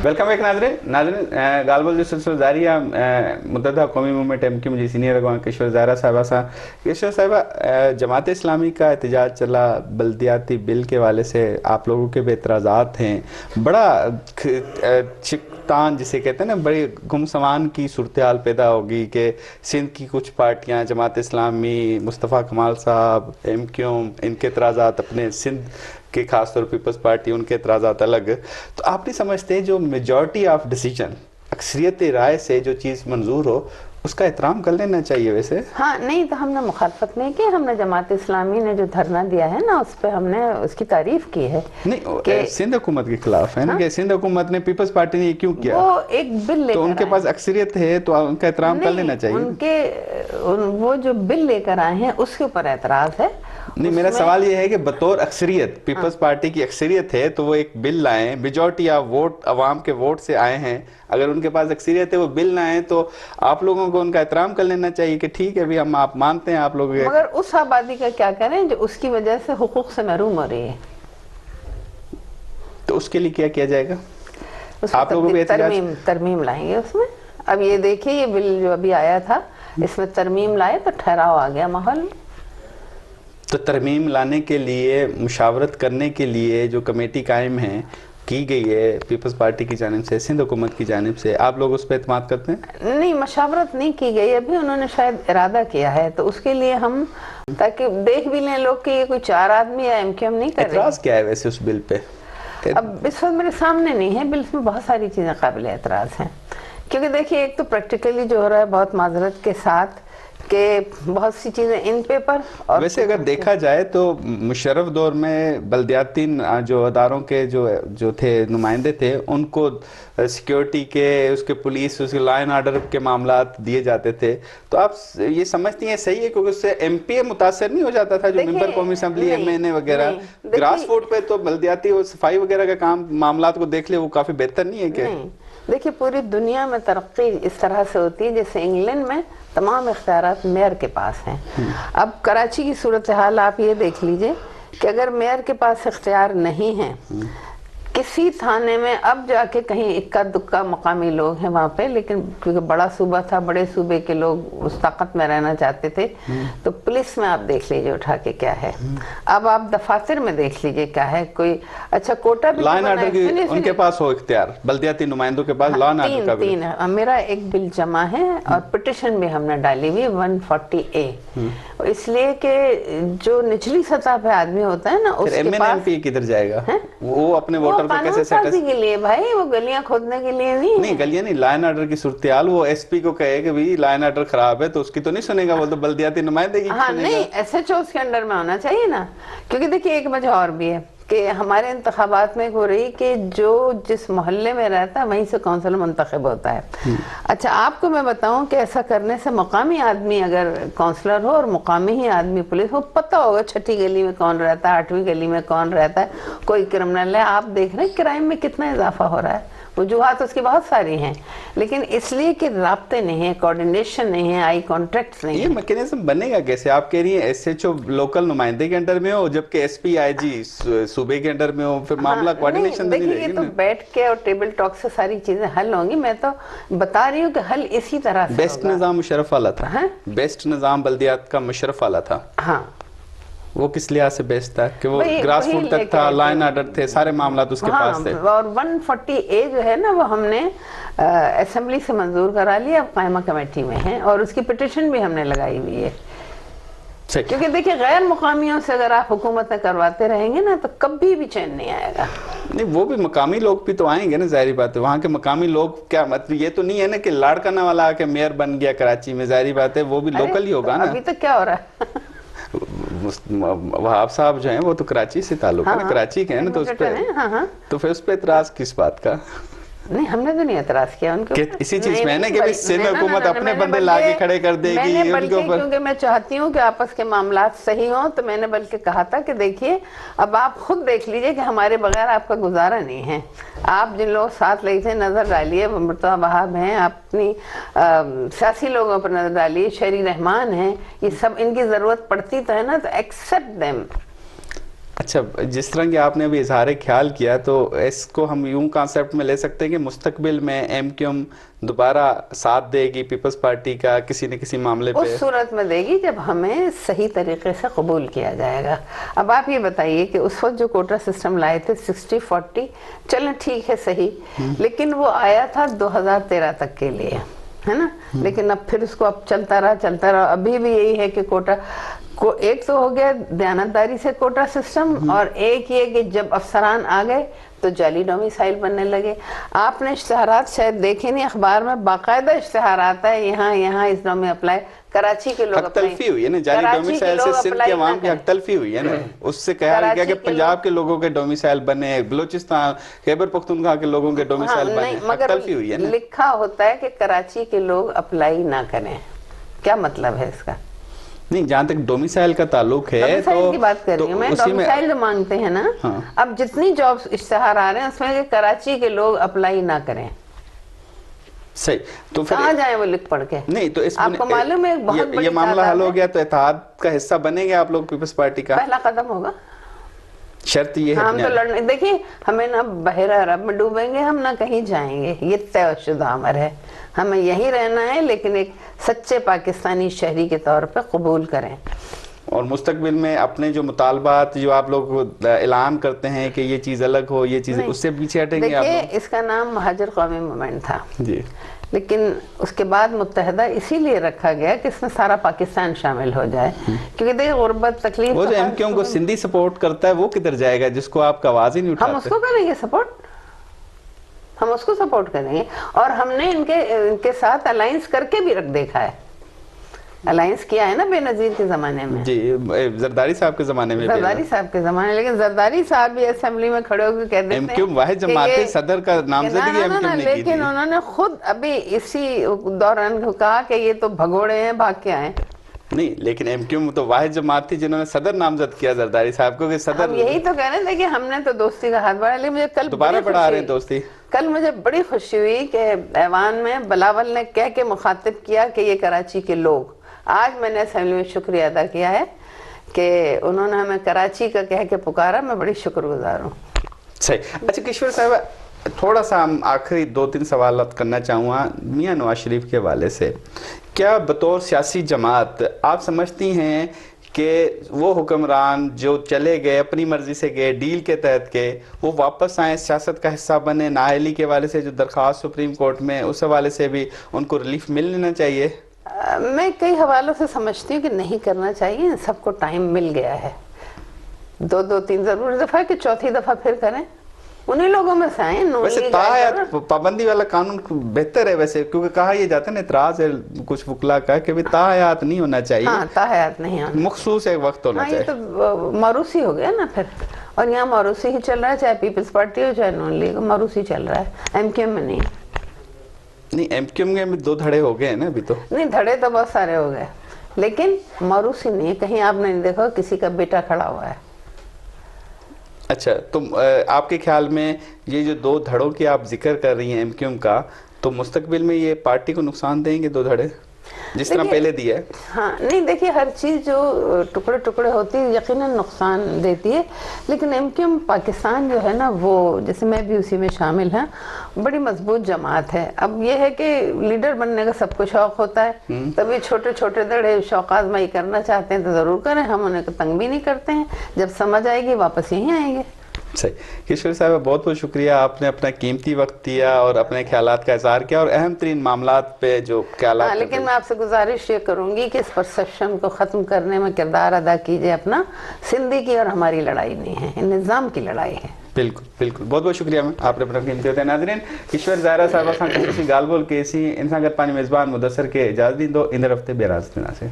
Welcome back नाज़रीन गालबल जो सिलसिला जारी है मुद्दा कौमी मूवमेंट MQ जी सीनियर अगवा किशोर ज़ारा साहिबा सा किशोर साहिबा जमात इस्लामी का एहतजाज चला बल्दियाती बिल के वाले से आप लोगों के भी एतराज़ात हैं बड़ा चिकतान जिसे कहते हैं ना बड़ी गुमसमान की सूरत हाल पैदा होगी कि सिंध की कुछ पार्टियां जमात इस्लामी मुस्तफ़ा कमाल साहब MQ इनके एतराज़ात अपने सिंध कि खास तौर पीपल्स पार्टी उनके एतराज़ात अलग। तो आप नहीं समझते जो मेजॉरिटी ऑफ डिसीजन अक्सरियत राय से जो चीज़ मंजूर हो उसका एहतराम कर लेना चाहिए वैसे? हाँ, नहीं तो हमने मुखालफत नहीं की, हमने जमात इस्लामी ने जो धरना दिया है ना उस पर हमने उसकी तारीफ की है। नहीं सिंध हुकूमत के खिलाफ है ना कि सिंध हुकूमत ने पीपल्स पार्टी ने क्यों किया? वो एक बिल लेकर तो उनके पास अक्सरियत है तो उनका एहतराम कर लेना चाहिए। वो जो बिल लेकर आए हैं उसके ऊपर एतराज़ है। नहीं मेरा सवाल ये है कि बतौर अक्सरियत पीपल्स पार्टी की अक्सरियत है तो वो एक बिल लाएं, मेजॉरिटी ऑफ वोट अवाम के वोट से आए हैं, अगर उनके पास अक्सरियत है वो बिल लाएं तो आप लोगों को उनका एहतराम कर लेना चाहिए कि ठीक है भी हम आप मानते हैं आप लोग। मगर उस आबादी का क्या करें जो उसकी वजह से हुकूक से महरूम हो रही है, तो उसके लिए क्या किया जाएगा? आप लोगों को तरमीम लाएंगे उसमें। अब ये देखिए ये बिल जो अभी आया था इसमें तरमीम लाए तो ठहराव आ गया माहौल में। तो तरमीम लाने के लिए मुशावरत करने के लिए जो कमेटी कायम है की गई है पीपल्स पार्टी की जानिब से सिंध हुकूमत की जानिब से, आप लोग उस पर एतमाद करते हैं? नहीं मशावरत नहीं की गई अभी, उन्होंने शायद इरादा किया है तो उसके लिए हम ताकि देख भी लें लोग कि ये कोई 4 आदमी या MQ हम नहीं कर रहे। एतराज क्या है वैसे उस बिल पे? अब इस वक्त मेरे सामने नहीं है बिल में बहुत सारी चीजें काबिल एतराज हैं, क्योंकि देखिए एक तो प्रैक्टिकली जो हो रहा है बहुत माजरत के साथ कि बहुत सी चीज़ें इन पेपर और वैसे अगर देखा जाए तो मुशर्रफ दौर में बल्दियाती जो अदारों के जो थे नुमाइंदे थे उनको सिक्योरिटी के उसके पुलिस उसके लॉ एंड ऑर्डर के मामला दिए जाते थे, तो आप ये समझती हैं सही है क्योंकि उससे MPA मुतासर नहीं हो जाता था जो मेंबर कौमी असम्बली MNA वगैरह ग्रास रूट पे तो बल्दियाती और सफाई वगैरह का काम मामला को देख ले वो काफी बेहतर नहीं है क्या? देखिए पूरी दुनिया में तरक्की इस तरह से होती है जैसे इंग्लैंड में तमाम इख्तियारात मेयर के पास हैं। अब कराची की सूरत हाल आप ये देख लीजिए कि अगर मेयर के पास इख्तियार नहीं है किसी थाने में, अब जाके कहीं इक्का दुक्का मकामी लोग हैं वहाँ पे, लेकिन क्योंकि बड़ा सूबा था बड़े सूबे के लोग उस ताकत में रहना चाहते थे तो पुलिस में आप देख लीजिए उठा के क्या है। अब आप दफातर में देख लीजिए क्या है, कोई अच्छा कोटा भी लॉ एंड ऑर्डर की उनके पास हो इख्तियार, बल्दियाती नुमाइंदों के पास लॉ एंड ऑर्डर का तीन है। मेरा एक बिल जमा है और पिटिशन भी हमने डाली हुई 140A, इसलिए कि जो निचली सतह पे आदमी होता है ना उसके पास MNA किधर जाएगा वो अपने वोटर पे कैसे सेटल के लिए भाई, वो गलियां खोदने के लिए नहीं गलियां नहीं, लॉ एंड ऑर्डर की सूरत-ए-हाल वो SP को कहे कि भाई लॉ एंड ऑर्डर खराब है तो उसकी तो नहीं सुनेगा, वो तो बल्दियाती नुमाइंदगी की सुनेगा। नहीं SHO के अंडर में होना चाहिए ना, क्योंकि देखिए एक वजह और भी है कि हमारे इंतखाबात में हो रही कि जो जिस मोहल्ले में रहता है वहीं से काउंसिलर मुंतखब होता है। अच्छा आपको मैं बताऊं कि ऐसा करने से मकामी आदमी अगर काउंसलर हो और मकामी ही आदमी पुलिस हो, पता होगा 6ठी गली में कौन रहता है 8वीं गली में कौन रहता है, कोई क्रिमिनल है। आप देख रहे हैं क्राइम में कितना इजाफा हो रहा है, वजूहात उसकी बहुत सारी हैं, लेकिन इसलिए कि राब्ते नहीं है, कोऑर्डिनेशन नहीं है, आई कॉन्ट्रैक्ट्स नहीं है। ये मैकेनिज्म बनेगा कैसे? आप कह रही हैं SHO लोकल नुमाइंदे के अंडर में हो जबकि SP IG सूबे के अंडर में हो, फिर मामला कोऑर्डिनेशन नहीं रहेगी। ये तो बैठ के और टेबल टॉक से सारी चीजें हल होंगी। मैं तो बता रही हूँ कि हल इसी तरह से बेस्ट निजाम मुशर्रफ वाला था, बेस्ट निजाम बल्दियात का मुशर्रफ वाला था। हाँ वो किस लिहाज से बेस्ट था कि वो ग्रास रूट तक था, लॉ एंड ऑर्डर थे, सारे मामला तो उसके पास थे। और 140A जो है ना वो हमने असेंबली से मंजूर करा लिया, अब कायमा कमेटी में है और उसकी पिटिशन भी हमने लगाई हुई है। क्योंकि देखिए गैर मुकामियों से अगर आप हुकूमत में करवाते रहेंगे ना तो कभी भी चैन नहीं आएगा। नहीं वो भी मकामी लोग भी तो आएंगे ना, जाहिर बात है वहाँ के मकामी लोग क्या मतलब ये तो नहीं है ना कि लाड़काना वाला आके मेयर बन गया कराची में, जाहिर बात है वो भी लोकल ही होगा ना। अभी तक क्या हो रहा है वहाब साहब जो हैं वो तो कराची से ताल्लुक है, कराची के हैं ना, तो उस पे तो फिर उस पे इतराज किस बात का? नहीं हमने तो नहीं एतराज किया उनके इसी चीज में है ना कि सिंध हुकूमत अपने बंदे लाके खड़े कर देगी उनके ऊपर, क्योंकि मैं चाहती हूँ कि आपस के मामलात सही हों, तो मैंने बल्कि कहा था कि देखिए अब आप खुद देख लीजिए कि हमारे बगैर आपका गुजारा नहीं है। आप जिन लोग साथ ले थे नजर डालिए, मुर्तज़ा वहाब हैं, अपनी सियासी लोगों पर नजर डालिए, शहरी रहमान हैं, ये सब इनकी जरूरत पड़ती तो है ना, तो एक्सेप्ट देम। اچھا، جس طرح کہ آپ نے ابھی اظہار خیال کیا تو اس کو ہم یوں کانسیپٹ میں لے سکتے ہیں کہ مستقبل میں ایم کیو ایم دوبارہ ساتھ دے گی پیپلز پارٹی کا کسی نہ کسی معاملے پہ؟ اس صورت میں دے گی جب ہمیں صحیح طریقے سے قبول کیا جائے گا. اب آپ یہ بتائیے کہ اس وقت جو کوٹا سسٹم لائے تھے 60-40، چلیں ٹھیک ہے صحیح، لیکن وہ آیا تھا 2013 تک کے لیے، ہے نا. لیکن اب پھر اس کو اب چلتا رہا. ابھی بھی یہی ہے کہ کوٹا کو ایک تو ہو گیا دیانتداری سے کوٹا سسٹم، اور ایک یہ کہ جب افسران آ گئے تو جعلی ڈومیسائل بننے لگے. آپ نے اشتہارات شاید دیکھے نہیں، اخبار میں باقاعدہ اشتہارات ہے یہاں اس ڈومی اپلائی. کراچی کے لوگ حق تلفی ہوئی ہے نا جعلی ڈومیسائل سے، سندھ کے عوام کی حق تلفی ہوئی ہے نا. اس سے کہا گیا کہ پنجاب کے لوگوں کے ڈومیسائل بنے، بلوچستان خیبر پختونخوا کے لوگوں کے ڈومیسائل بنے، حق تلفی ہوئی ہے نا. لکھا ہوتا ہے کہ کراچی کے لوگ اپلائی نہ کریں. کیا مطلب ہے اس کا؟ نہیں، جہاں تک ڈومیسائل کا تعلق ہے ڈومیسائل کی بات کر رہی ہوں میں. ڈومیسائل جو مانگتے ہیں نا، اب جتنی جابس اشتہار آ رہے ہیں اس میں کہ کراچی کے لوگ اپلائی نہ کریں. صحیح، تو پھر کہاں جائیں وہ لکھ پڑھ کے؟ نہیں تو اس آپ کو معلوم ہے بہت بڑی یہ معاملہ حل ہو گیا تو اتحاد کا حصہ بنے گے آپ لوگ پیپلز پارٹی کا؟ پہلا قدم ہوگا. شرط یہ ہے ہم تو لڑنے، دیکھیں ہمیں نہ بحیرہ عرب میں ڈوبیں گے ہم، نہ کہیں جائیں گے. یہ طے شدہ امر ہے، ہمیں یہیں رہنا ہے، لیکن ایک سچے پاکستانی شہری کے طور پہ قبول کریں. اور مستقبل میں اپنے جو مطالبات جو آپ لوگ اعلان کرتے ہیں کہ یہ چیز الگ ہو، یہ چیز اس سے پیچھے ہٹیں گے آپ لوگ؟ دیکھیں اس کا نام مہاجر قومی موومنٹ تھا جی، لیکن اس کے بعد متحدہ اسی لیے رکھا گیا کہ اس میں سارا پاکستان شامل ہو جائے. کیونکہ دیکھ غربت تکلیف، وہ جو ایم کیو ایم کو سندھی سپورٹ کرتا ہے وہ کدھر جائے گا جس کو آپ کا آواز ہی نہیں اٹھاتے؟ ہم اس کو کریں گے سپورٹ، ہم اس کو سپورٹ کریں گے. اور ہم نے ان کے ساتھ الائنس کر کے بھی رکھ دیکھا ہے. الائنس کیا ہے نا بے نظیر کے زمانے میں، جی، زرداری صاحب کے زمانے میں، زرداری صاحب کے زمانے. لیکن زرداری صاحب بھی اسمبلی میں کھڑے ہو کے کہہ دیتے ہیں ایم کیو ایم واحد جماعت ہے، صدر کا نامزدگی ایم کیو ایم نے کی تھی. لیکن انہوں نے خود ابھی اسی دوران کہا کہ یہ تو بھگوڑے ہیں، بھاگ کے آئے. نہیں، لیکن ایم کیو ایم تو واحد جماعت تھی جنہوں نے صدر نامزد کیا زرداری صاحب کو، کہ صدر. ہم یہی تو کہہ رہے تھے کہ ہم نے تو دوستی کا ہاتھ بڑھا لیا. مجھے کل دوبارہ بڑھا رہے ہیں دوستی. کل مجھے بڑی خوشی ہوئی کہ ایوان میں بلاول نے کہہ کے مخاطب کیا کہ یہ کراچی کے لوگ. آج میں نے اسمبلی میں شکریہ ادا کیا ہے کہ انہوں نے ہمیں کراچی کا کہہ کے پکارا. میں بڑی شکر گزار ہوں. صحیح. اچھا کشور صاحب، تھوڑا سا ہم آخری 2-3 سوالات کرنا چاہوں گا میاں نواز شریف کے حوالے سے. کیا بطور سیاسی جماعت آپ سمجھتی ہیں کہ وہ حکمران جو چلے گئے، اپنی مرضی سے گئے، ڈیل کے تحت گئے، وہ واپس آئیں، سیاست کا حصہ بنے؟ نااہلی کے حوالے سے جو درخواست سپریم کورٹ میں، اس حوالے سے بھی ان کو ریلیف مل لینا چاہیے؟ میں کئی حوالوں سے سمجھتی ہوں کہ نہیں کرنا چاہیے. سب کو ٹائم مل گیا ہے. 2-3 ضرور دفعہ کہ چوتھی دفعہ پھر کریں. انہی لوگوں میں سے آئیں. ویسے تاحیات پابندی والا قانون بہتر ہے ویسے، کیونکہ کہا یہ جاتا ہے نا، اعتراض ہے کچھ وکلا کا کہ تاحیات نہیں ہونا چاہیے. ہاں، تاحیات نہیں ہونا، مخصوص ایک وقت ہونا چاہیے. یہ تو موروثی ہو گیا نا پھر. اور یہاں موروثی ہی چل رہا ہے، چاہے پیپلز پارٹی ہو چاہے نون لیگ، موروثی چل رہا ہے. ایم کیو ایم میں نہیں. ایم کیو ایم میں 2 دھڑے ہو گئے ہیں نا ابھی تو. نہیں، دھڑے تو بہت سارے ہو گئے لیکن موروثی نہیں ہے. کہیں آپ نے نہیں دیکھا کسی کا بیٹا کھڑا ہوا ہے. اچھا، تو آپ کے خیال میں یہ جو 2 دھڑوں کی آپ ذکر کر رہی ہیں ایم کیو ایم کا، تو مستقبل میں یہ پارٹی کو نقصان دیں گے 2 دھڑے جس طرح پہلے دیا ہے؟ ہاں، نہیں دیکھیے ہر چیز جو ٹکڑے ٹکڑے ہوتی ہے یقیناً نقصان دیتی ہے. لیکن ایم کیو ایم پاکستان جو ہے نا، وہ جیسے میں بھی اسی میں شامل ہوں، بڑی مضبوط جماعت ہے. اب یہ ہے کہ لیڈر بننے کا سب کو شوق ہوتا ہے، تبھی چھوٹے چھوٹے دھڑے شوق آزمائی کرنا چاہتے ہیں تو ضرور کریں. ہم انہیں تنگ بھی نہیں کرتے ہیں. جب سمجھ آئے گی واپس یہیں آئیں گے. صحیح. کشور صاحب بہت بہت شکریہ، آپ نے اپنا قیمتی وقت دیا اور اپنے خیالات کا اظہار کیا، اور اہم ترین معاملات پہ جو خیالات. لیکن میں آپ سے گزارش یہ کروں گی کہ اس پرسیپشن کو ختم کرنے میں کردار ادا کیجئے اپنا. سندھی کی اور ہماری لڑائی نہیں ہے، نظام کی لڑائی ہے. بالکل بالکل. بہت بہت شکریہ میں آپ نے اپنا قیمتی ہوتا ہے. ناظرین، کشور ظاہرہ صاحب خصوصی گال بول کے اسی انسان کا پانی میزبان مدثر کے اجازت دیں دو اندر ہفتے بیراز دینا سے.